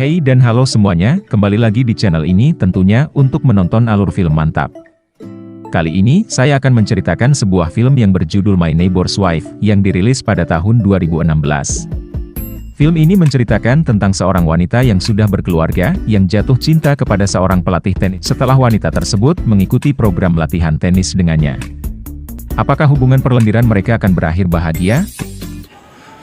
Hey dan halo semuanya, kembali lagi di channel ini tentunya untuk menonton alur film mantap. Kali ini, saya akan menceritakan sebuah film yang berjudul My Neighbor's Wife, yang dirilis pada tahun 2016. Film ini menceritakan tentang seorang wanita yang sudah berkeluarga, yang jatuh cinta kepada seorang pelatih tenis setelah wanita tersebut mengikuti program latihan tenis dengannya. Apakah hubungan perlendiran mereka akan berakhir bahagia?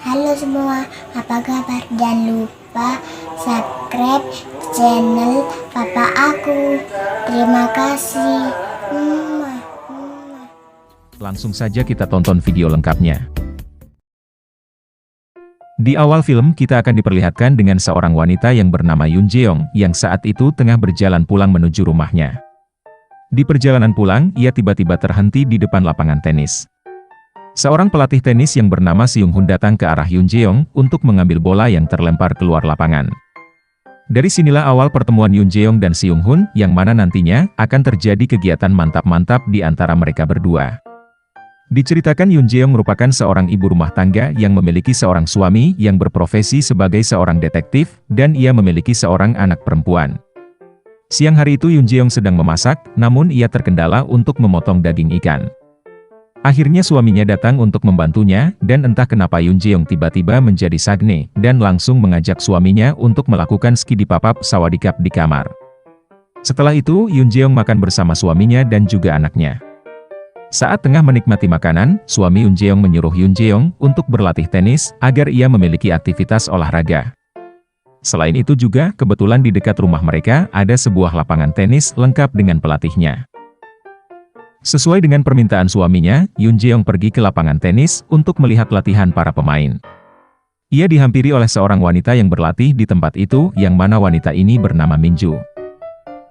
Halo semua, apa kabar? Jangan lupa subscribe channel Papa aku. Terima kasih. Langsung saja kita tonton video lengkapnya. Di awal film kita akan diperlihatkan dengan seorang wanita yang bernama Yoon Jeong, yang saat itu tengah berjalan pulang menuju rumahnya. Di perjalanan pulang, ia tiba-tiba terhenti di depan lapangan tenis. Seorang pelatih tenis yang bernama Seung Hoon datang ke arah Yoon Jeong untuk mengambil bola yang terlempar keluar lapangan. Dari sinilah awal pertemuan Yoon Jeong dan Seung Hoon, yang mana nantinya akan terjadi kegiatan mantap-mantap di antara mereka berdua. Diceritakan Yoon Jeong merupakan seorang ibu rumah tangga yang memiliki seorang suami yang berprofesi sebagai seorang detektif, dan ia memiliki seorang anak perempuan. Siang hari itu Yoon Jeong sedang memasak, namun ia terkendala untuk memotong daging ikan. Akhirnya suaminya datang untuk membantunya, dan entah kenapa Yoon Jeong tiba-tiba menjadi sagne, dan langsung mengajak suaminya untuk melakukan ski di papap sawadikap di kamar. Setelah itu, Yoon Jeong makan bersama suaminya dan juga anaknya. Saat tengah menikmati makanan, suami Yoon Jeong menyuruh Yoon Jeong untuk berlatih tenis, agar ia memiliki aktivitas olahraga. Selain itu juga, kebetulan di dekat rumah mereka, ada sebuah lapangan tenis lengkap dengan pelatihnya. Sesuai dengan permintaan suaminya, Yoon Jeong pergi ke lapangan tenis untuk melihat latihan para pemain. Ia dihampiri oleh seorang wanita yang berlatih di tempat itu, yang mana wanita ini bernama Minju.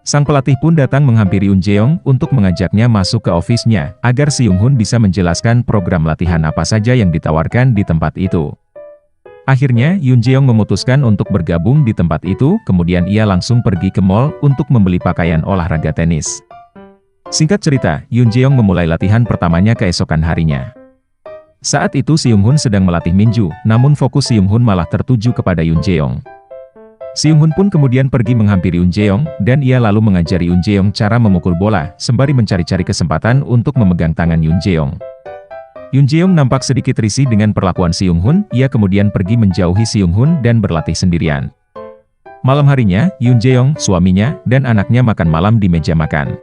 Sang pelatih pun datang menghampiri Yoon Jeong untuk mengajaknya masuk ke ofisnya, agar Seung Hoon bisa menjelaskan program latihan apa saja yang ditawarkan di tempat itu. Akhirnya, Yoon Jeong memutuskan untuk bergabung di tempat itu, kemudian ia langsung pergi ke mall untuk membeli pakaian olahraga tenis. Singkat cerita, Yoon Jeong memulai latihan pertamanya keesokan harinya. Saat itu Seung Hoon sedang melatih Minju, namun fokus Seung Hoon malah tertuju kepada Yoon Jeong. Seung Hoon pun kemudian pergi menghampiri Yoon Jeong, dan ia lalu mengajari Yoon Jeong cara memukul bola, sembari mencari-cari kesempatan untuk memegang tangan Yoon Jeong. Yoon Jeong nampak sedikit risih dengan perlakuan Seung Hoon, ia kemudian pergi menjauhi Seung Hoon dan berlatih sendirian. Malam harinya, Yoon Jeong, suaminya, dan anaknya makan malam di meja makan.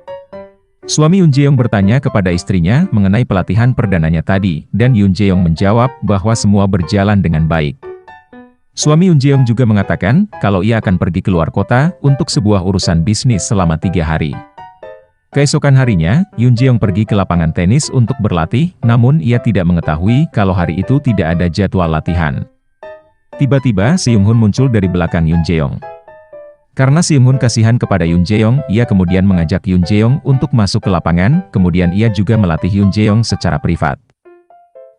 Suami Yoon Jeong bertanya kepada istrinya mengenai pelatihan perdananya tadi, dan Yoon Jeong menjawab bahwa semua berjalan dengan baik. Suami Yoon Jeong juga mengatakan kalau ia akan pergi keluar kota untuk sebuah urusan bisnis selama 3 hari. Keesokan harinya, Yoon Jeong pergi ke lapangan tenis untuk berlatih, namun ia tidak mengetahui kalau hari itu tidak ada jadwal latihan. Tiba-tiba Seung Hoon muncul dari belakang Yoon Jeong. Karena Seung Hoon kasihan kepada Yoon Jeong, ia kemudian mengajak Yoon Jeong untuk masuk ke lapangan, kemudian ia juga melatih Yoon Jeong secara privat.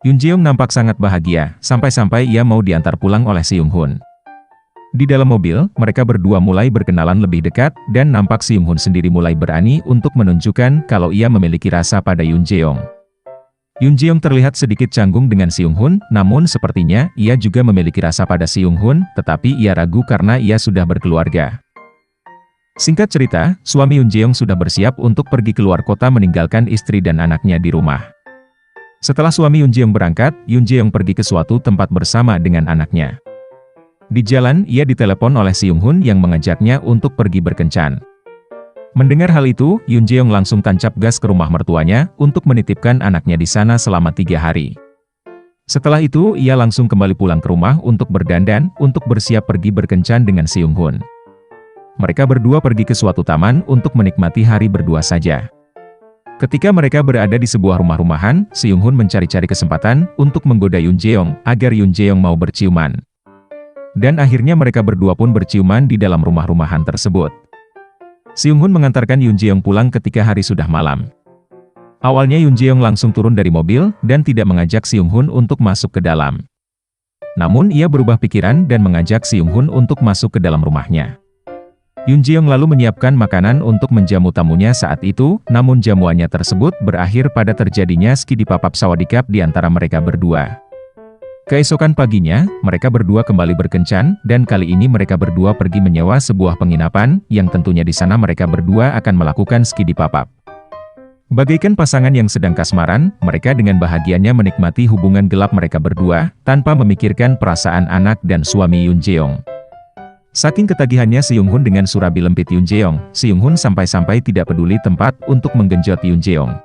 Yoon Jeong nampak sangat bahagia, sampai-sampai ia mau diantar pulang oleh Seung Hoon. Di dalam mobil, mereka berdua mulai berkenalan lebih dekat, dan nampak Seung Hoon sendiri mulai berani untuk menunjukkan kalau ia memiliki rasa pada Yoon Jeong. Yoon Jeong terlihat sedikit canggung dengan Seung Hoon, namun sepertinya ia juga memiliki rasa pada Seung Hoon, tetapi ia ragu karena ia sudah berkeluarga. Singkat cerita, suami Yoon Jeong sudah bersiap untuk pergi keluar kota meninggalkan istri dan anaknya di rumah. Setelah suami Yoon Jeong berangkat, Yoon Jeong pergi ke suatu tempat bersama dengan anaknya. Di jalan, ia ditelepon oleh Seung Hoon yang mengajaknya untuk pergi berkencan. Mendengar hal itu, Yoon Jeong langsung tancap gas ke rumah mertuanya untuk menitipkan anaknya di sana selama 3 hari. Setelah itu, ia langsung kembali pulang ke rumah untuk berdandan, untuk bersiap pergi berkencan dengan Seung Hoon. Mereka berdua pergi ke suatu taman untuk menikmati hari berdua saja. Ketika mereka berada di sebuah rumah-rumahan, Seung Hoon mencari-cari kesempatan untuk menggoda Yoon Jeong agar Yoon Jeong mau berciuman. Dan akhirnya mereka berdua pun berciuman di dalam rumah-rumahan tersebut. Seung Hoon mengantarkan Yoon Jeong pulang ketika hari sudah malam. Awalnya Yoon Jeong langsung turun dari mobil dan tidak mengajak Seung Hoon untuk masuk ke dalam. Namun ia berubah pikiran dan mengajak Seung Hoon untuk masuk ke dalam rumahnya. Yoon Jeong lalu menyiapkan makanan untuk menjamu tamunya saat itu, namun jamuannya tersebut berakhir pada terjadinya ski di papap sawadikap di antara mereka berdua. Keesokan paginya, mereka berdua kembali berkencan, dan kali ini mereka berdua pergi menyewa sebuah penginapan, yang tentunya di sana mereka berdua akan melakukan skidi papap. Bagaikan pasangan yang sedang kasmaran, mereka dengan bahagianya menikmati hubungan gelap mereka berdua, tanpa memikirkan perasaan anak dan suami Yoon Jeong. Saking ketagihannya Si Young Hun dengan surabi lempit Yoon Jeong, Si Young Hun sampai-sampai tidak peduli tempat untuk menggenjot Yoon Jeong.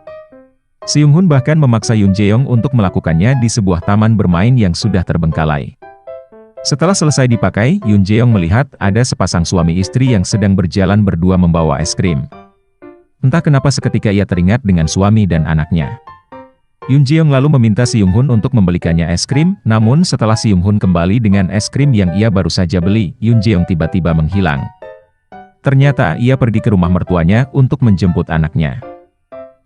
Si Young Hun bahkan memaksa Yoon Jeong untuk melakukannya di sebuah taman bermain yang sudah terbengkalai. Setelah selesai dipakai, Yoon Jeong melihat ada sepasang suami istri yang sedang berjalan berdua membawa es krim. Entah kenapa seketika ia teringat dengan suami dan anaknya. Yoon Jeong lalu meminta Si Young Hun untuk membelikannya es krim, namun setelah Si Young Hun kembali dengan es krim yang ia baru saja beli, Yoon Jeong tiba-tiba menghilang. Ternyata ia pergi ke rumah mertuanya untuk menjemput anaknya.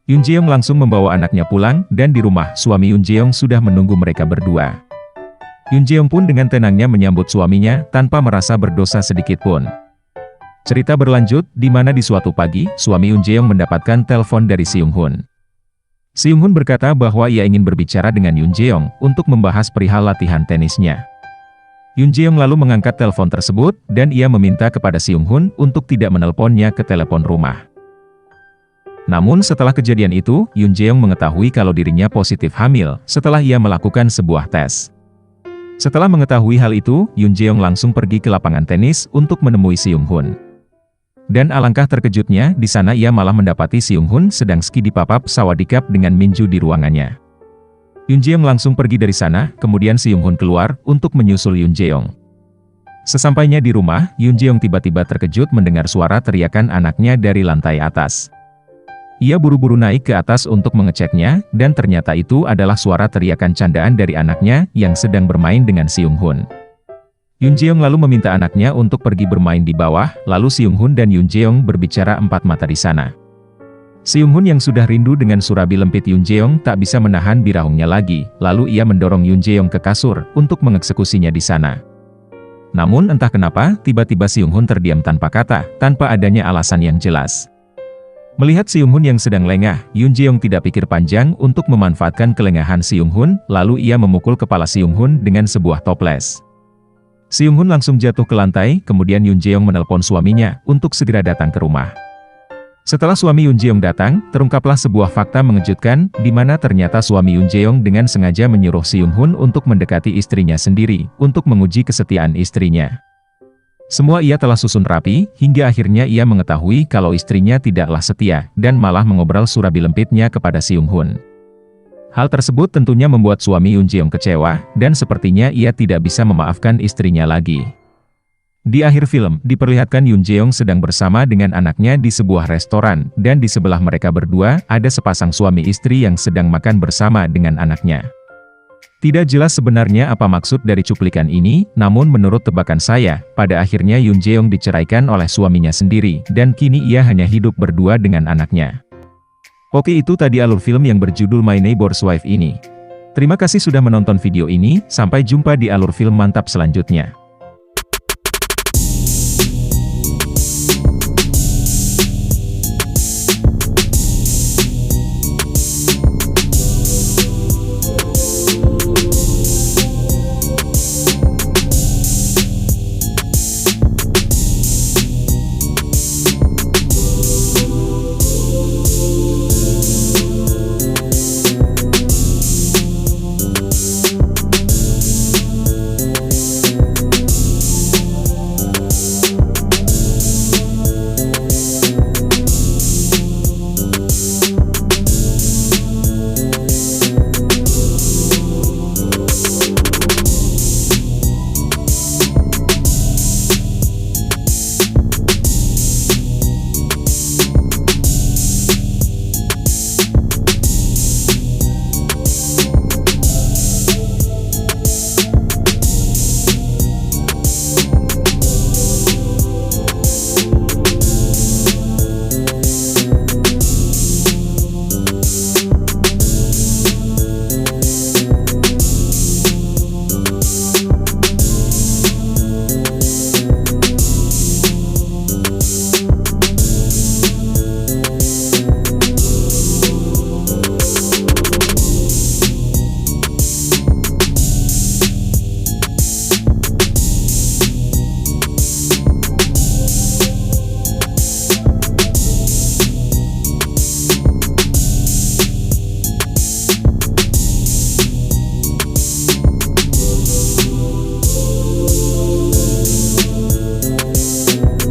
Yoon Jeong langsung membawa anaknya pulang, dan di rumah, suami Yoon Jeong sudah menunggu mereka berdua. Yoon Jeong pun dengan tenangnya menyambut suaminya, tanpa merasa berdosa sedikitpun. Cerita berlanjut, di mana di suatu pagi, suami Yoon Jeong mendapatkan telepon dari Si Young Hun. Si Young Hun berkata bahwa ia ingin berbicara dengan Yoon Jeong, untuk membahas perihal latihan tenisnya. Yoon Jeong lalu mengangkat telepon tersebut, dan ia meminta kepada Si Young Hun untuk tidak menelponnya ke telepon rumah. Namun setelah kejadian itu, Yoon Jeong mengetahui kalau dirinya positif hamil, setelah ia melakukan sebuah tes. Setelah mengetahui hal itu, Yoon Jeong langsung pergi ke lapangan tenis untuk menemui Si Young Hun. Dan alangkah terkejutnya, di sana ia malah mendapati Si Young Hun sedang skidi papap sawadikap dengan Minju di ruangannya. Yoon Jeong langsung pergi dari sana, kemudian Si Young Hun keluar untuk menyusul Yoon Jeong. Sesampainya di rumah, Yoon Jeong tiba-tiba terkejut mendengar suara teriakan anaknya dari lantai atas. Ia buru-buru naik ke atas untuk mengeceknya, dan ternyata itu adalah suara teriakan candaan dari anaknya yang sedang bermain dengan Si Young Hun. Yoon Jeong lalu meminta anaknya untuk pergi bermain di bawah, lalu Si Young Hun dan Yoon Jeong berbicara empat mata di sana. Si Young Hun yang sudah rindu dengan surabi lempit Yoon Jeong tak bisa menahan birahungnya lagi, lalu ia mendorong Yoon Jeong ke kasur untuk mengeksekusinya di sana. Namun entah kenapa, tiba-tiba Si Young Hun terdiam tanpa kata, tanpa adanya alasan yang jelas. Melihat Si Young Hun yang sedang lengah, Yoon Jeong tidak pikir panjang untuk memanfaatkan kelengahan Si Young Hun, lalu ia memukul kepala Si Young Hun dengan sebuah toples. Si Young Hun langsung jatuh ke lantai, kemudian Yoon Jeong menelpon suaminya untuk segera datang ke rumah. Setelah suami Yoon Jeong datang, terungkaplah sebuah fakta mengejutkan, di mana ternyata suami Yoon Jeong dengan sengaja menyuruh Si Young Hun untuk mendekati istrinya sendiri, untuk menguji kesetiaan istrinya. Semua ia telah susun rapi, hingga akhirnya ia mengetahui kalau istrinya tidaklah setia, dan malah mengobrol surabi lempitnya kepada Si Young Hun. Hal tersebut tentunya membuat suami Yoon Jeong kecewa, dan sepertinya ia tidak bisa memaafkan istrinya lagi. Di akhir film, diperlihatkan Yoon Jeong sedang bersama dengan anaknya di sebuah restoran, dan di sebelah mereka berdua, ada sepasang suami istri yang sedang makan bersama dengan anaknya. Tidak jelas sebenarnya apa maksud dari cuplikan ini, namun menurut tebakan saya, pada akhirnya Yoon Jeong diceraikan oleh suaminya sendiri, dan kini ia hanya hidup berdua dengan anaknya. Oke, itu tadi alur film yang berjudul My Neighbor's Wife ini. Terima kasih sudah menonton video ini, sampai jumpa di alur film mantap selanjutnya.